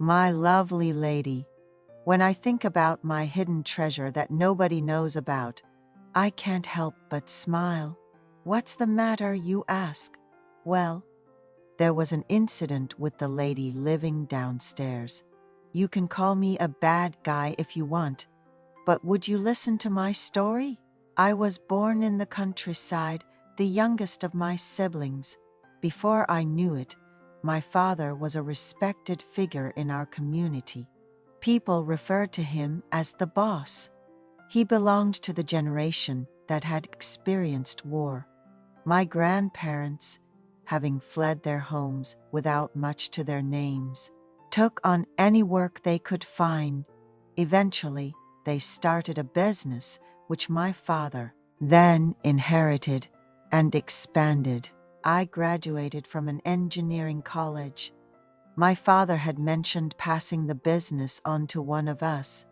My lovely lady, when I think about my hidden treasure that nobody knows about, I can't help but smile. What's the matter, you ask? Well, there was an incident with the lady living downstairs. You can call me a bad guy if you want, but would you listen to my story? I was born in the countryside, the youngest of my siblings. Before I knew it, my father was a respected figure in our community. People referred to him as the boss. He belonged to the generation that had experienced war. My grandparents, having fled their homes without much to their names, took on any work they could find. Eventually, they started a business which my father then inherited and expanded. I graduated from an engineering college. My father had mentioned passing the business on to one of us,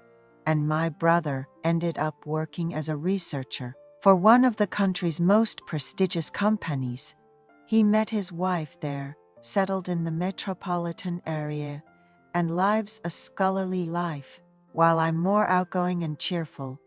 and my brother ended up working as a researcher for one of the country's most prestigious companies. He met his wife there, settled in the metropolitan area, and lives a scholarly life, while I'm more outgoing and cheerful.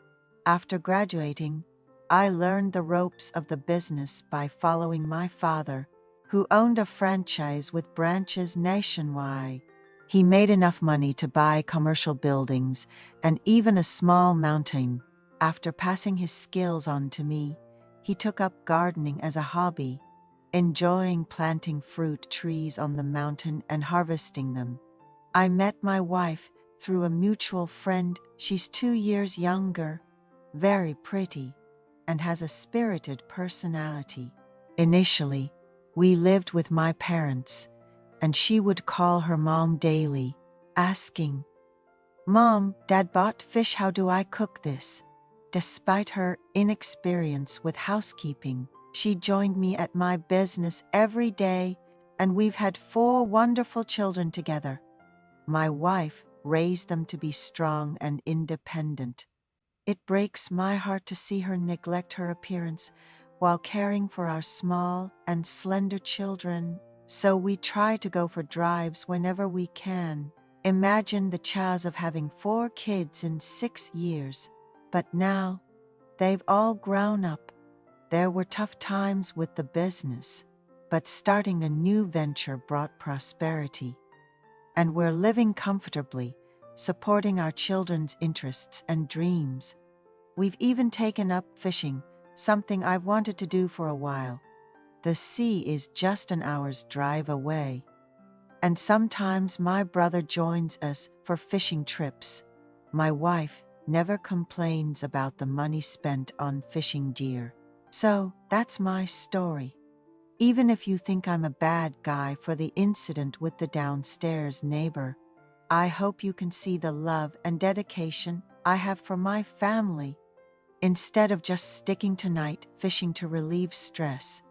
After graduating, I learned the ropes of the business by following my father, who owned a franchise with branches nationwide. He made enough money to buy commercial buildings and even a small mountain. After passing his skills on to me, he took up gardening as a hobby, enjoying planting fruit trees on the mountain and harvesting them. I met my wife through a mutual friend. She's 2 years younger, very pretty, and has a spirited personality. Initially, we lived with my parents, and she would call her mom daily, asking, "Mom, Dad bought fish, how do I cook this?" Despite her inexperience with housekeeping, she joined me at my business every day, and we've had 4 wonderful children together. My wife raised them to be strong and independent. It breaks my heart to see her neglect her appearance while caring for our small and slender children, so we try to go for drives whenever we can. Imagine the chance of having 4 kids in 6 years. But now, they've all grown up. There were tough times with the business, but starting a new venture brought prosperity. And we're living comfortably, supporting our children's interests and dreams. We've even taken up fishing, something I've wanted to do for a while. The sea is just an hour's drive away, and sometimes my brother joins us for fishing trips. My wife never complains about the money spent on fishing gear. So that's my story. Even if you think I'm a bad guy for the incident with the downstairs neighbor, I hope you can see the love and dedication I have for my family. Instead of just sticking to night fishing to relieve stress,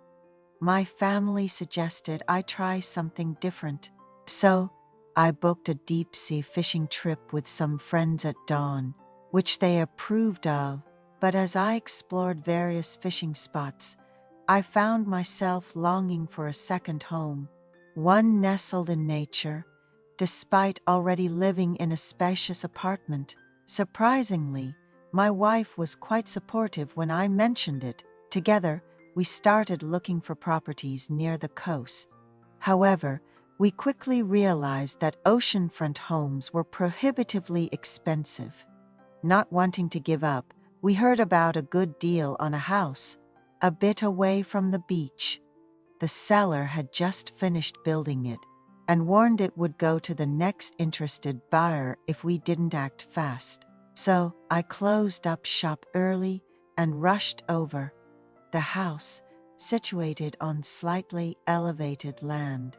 my family suggested I try something different. So, I booked a deep-sea fishing trip with some friends at dawn, which they approved of. But as I explored various fishing spots, I found myself longing for a second home, one nestled in nature, despite already living in a spacious apartment. Surprisingly, my wife was quite supportive when I mentioned it. Together, we started looking for properties near the coast. However, we quickly realized that oceanfront homes were prohibitively expensive. Not wanting to give up, we heard about a good deal on a house, a bit away from the beach. The seller had just finished building it and warned it would go to the next interested buyer if we didn't act fast. So I closed up shop early and rushed over. The house, situated on slightly elevated land,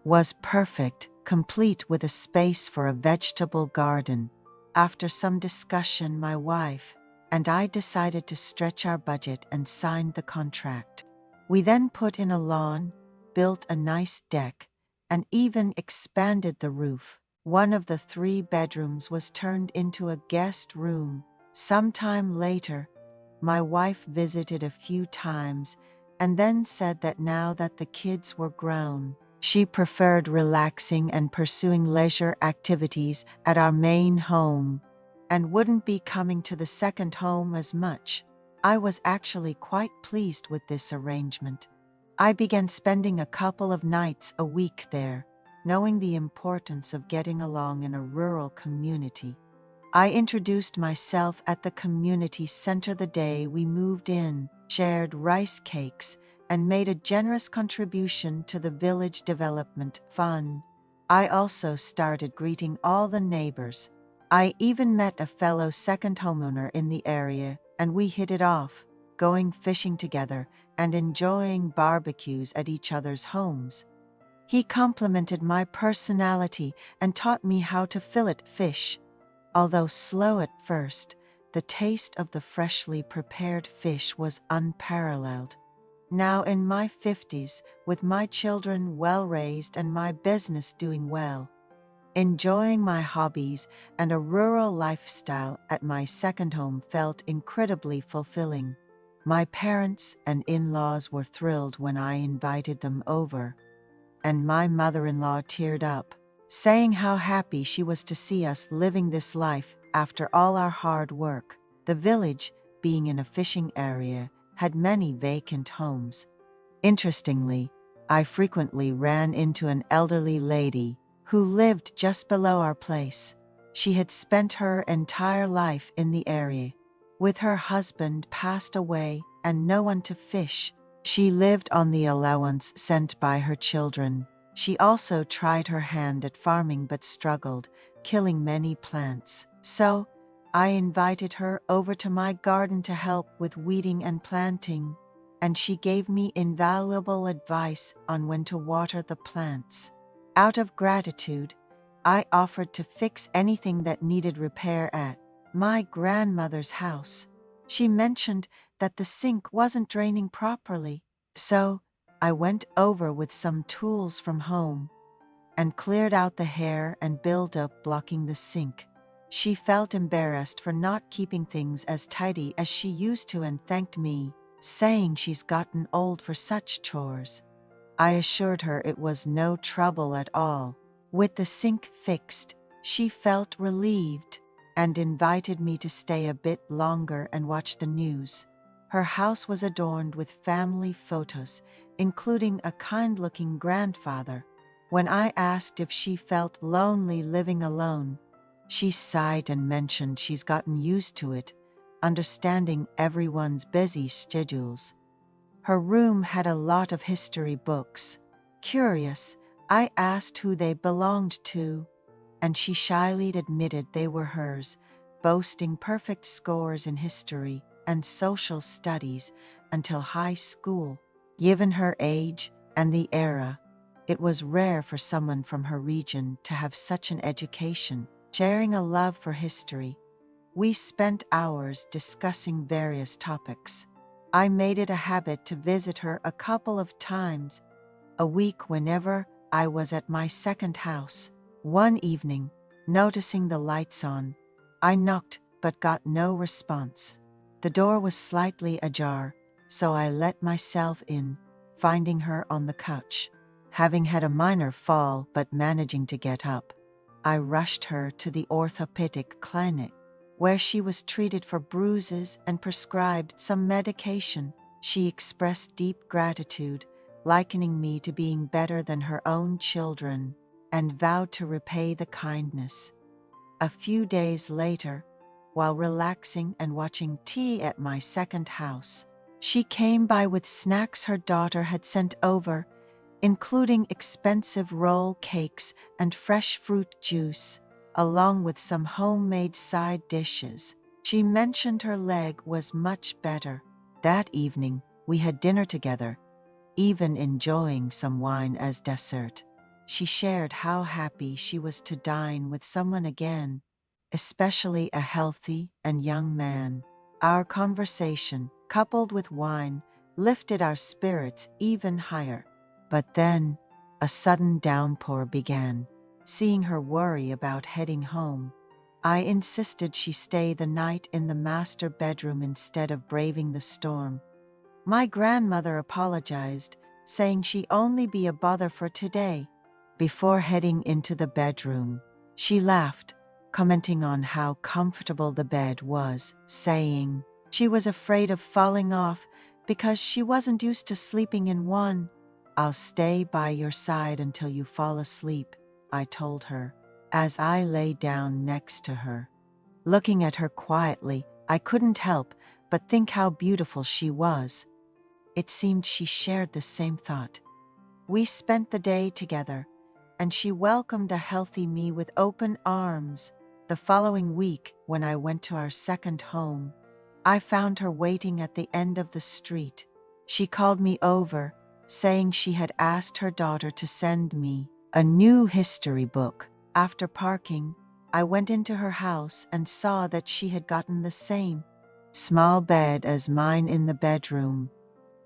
was perfect, complete with a space for a vegetable garden. After some discussion, my wife and I decided to stretch our budget and signed the contract. We then put in a lawn, built a nice deck, and even expanded the roof. One of the 3 bedrooms was turned into a guest room. Sometime later, my wife visited a few times and then said that now that the kids were grown, She preferred relaxing and pursuing leisure activities at our main home and wouldn't be coming to the second home as much. I was actually quite pleased with this arrangement. I began spending a couple of nights a week there, knowing the importance of getting along in a rural community. I introduced myself at the community center the day we moved in, shared rice cakes, and made a generous contribution to the village development fund. I also started greeting all the neighbors. I even met a fellow second homeowner in the area, and we hit it off, going fishing together and enjoying barbecues at each other's homes. He complimented my personality and taught me how to fillet fish. Although slow at first, the taste of the freshly prepared fish was unparalleled. Now in my 50s, with my children well raised and my business doing well, enjoying my hobbies and a rural lifestyle at my second home felt incredibly fulfilling. My parents and in-laws were thrilled when I invited them over, and my mother-in-law teared up, saying how happy she was to see us living this life after all our hard work. The village, being in a fishing area, had many vacant homes. Interestingly, I frequently ran into an elderly lady who lived just below our place. She had spent her entire life in the area. With her husband passed away and no one to fish, she lived on the allowance sent by her children. She also tried her hand at farming but struggled, killing many plants. So, I invited her over to my garden to help with weeding and planting, and she gave me invaluable advice on when to water the plants. Out of gratitude, I offered to fix anything that needed repair at my grandmother's house. She mentioned that the sink wasn't draining properly, so I went over with some tools from home and cleared out the hair and buildup blocking the sink. She felt embarrassed for not keeping things as tidy as she used to and thanked me, saying she's gotten old for such chores. I assured her it was no trouble at all. With the sink fixed, she felt relieved and invited me to stay a bit longer and watch the news. Her house was adorned with family photos, including a kind-looking grandfather. When I asked if she felt lonely living alone, she sighed and mentioned she's gotten used to it, understanding everyone's busy schedules. Her room had a lot of history books. Curious, I asked who they belonged to, and she shyly admitted they were hers, boasting perfect scores in history and social studies until high school. Given her age and the era, it was rare for someone from her region to have such an education. Sharing a love for history, we spent hours discussing various topics. I made it a habit to visit her a couple of times a week whenever I was at my second house. One evening, noticing the lights on, I knocked but got no response. The door was slightly ajar, so I let myself in, finding her on the couch. Having had a minor fall but managing to get up, I rushed her to the orthopedic clinic, where she was treated for bruises and prescribed some medication. She expressed deep gratitude, likening me to being better than her own children, and vowed to repay the kindness. A few days later, while relaxing and watching tea at my second house, she came by with snacks her daughter had sent over, including expensive roll cakes and fresh fruit juice, along with some homemade side dishes. She mentioned her leg was much better. That evening, we had dinner together, even enjoying some wine as dessert. She shared how happy she was to dine with someone again, especially a healthy and young man. Our conversation, coupled with wine, lifted our spirits even higher. But then, a sudden downpour began. Seeing her worry about heading home, I insisted she stay the night in the master bedroom instead of braving the storm. My grandmother apologized, saying she'd only be a bother for today. Before heading into the bedroom, she laughed, commenting on how comfortable the bed was, saying she was afraid of falling off because she wasn't used to sleeping in one. "I'll stay by your side until you fall asleep," I told her, as I lay down next to her. Looking at her quietly, I couldn't help but think how beautiful she was. It seemed she shared the same thought. We spent the day together, and she welcomed a healthy me with open arms. The following week, when I went to our second home, I found her waiting at the end of the street. She called me over, saying she had asked her daughter to send me a new history book. After parking, I went into her house and saw that she had gotten the same small bed as mine in the bedroom,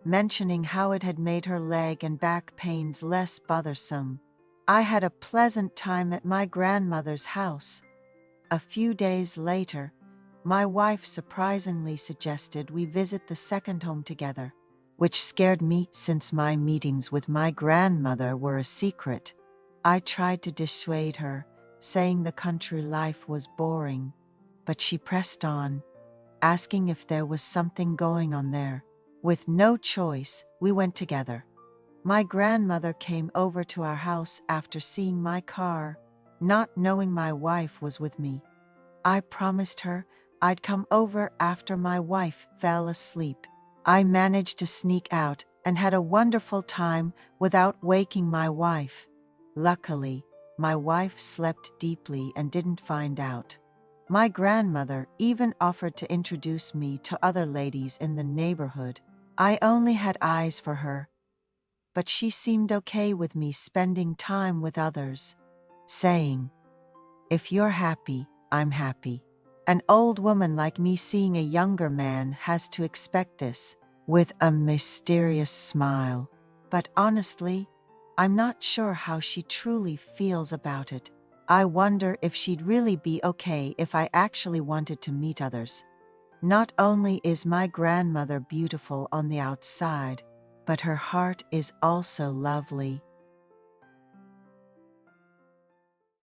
mentioning how it had made her leg and back pains less bothersome. I had a pleasant time at my grandmother's house. A few days later, my wife surprisingly suggested we visit the second home together, which scared me since my meetings with my grandmother were a secret. I tried to dissuade her, saying the country life was boring, but she pressed on, asking if there was something going on there. With no choice, we went together. My grandmother came over to our house after seeing my car, not knowing my wife was with me. I promised her I'd come over after my wife fell asleep. I managed to sneak out and had a wonderful time without waking my wife. Luckily, my wife slept deeply and didn't find out. My grandmother even offered to introduce me to other ladies in the neighborhood. I only had eyes for her, but she seemed okay with me spending time with others, saying, "If you're happy, I'm happy." An old woman like me seeing a younger man has to expect this, with a mysterious smile. But honestly, I'm not sure how she truly feels about it. I wonder if she'd really be okay if I actually wanted to meet others. Not only is my grandmother beautiful on the outside, but her heart is also lovely.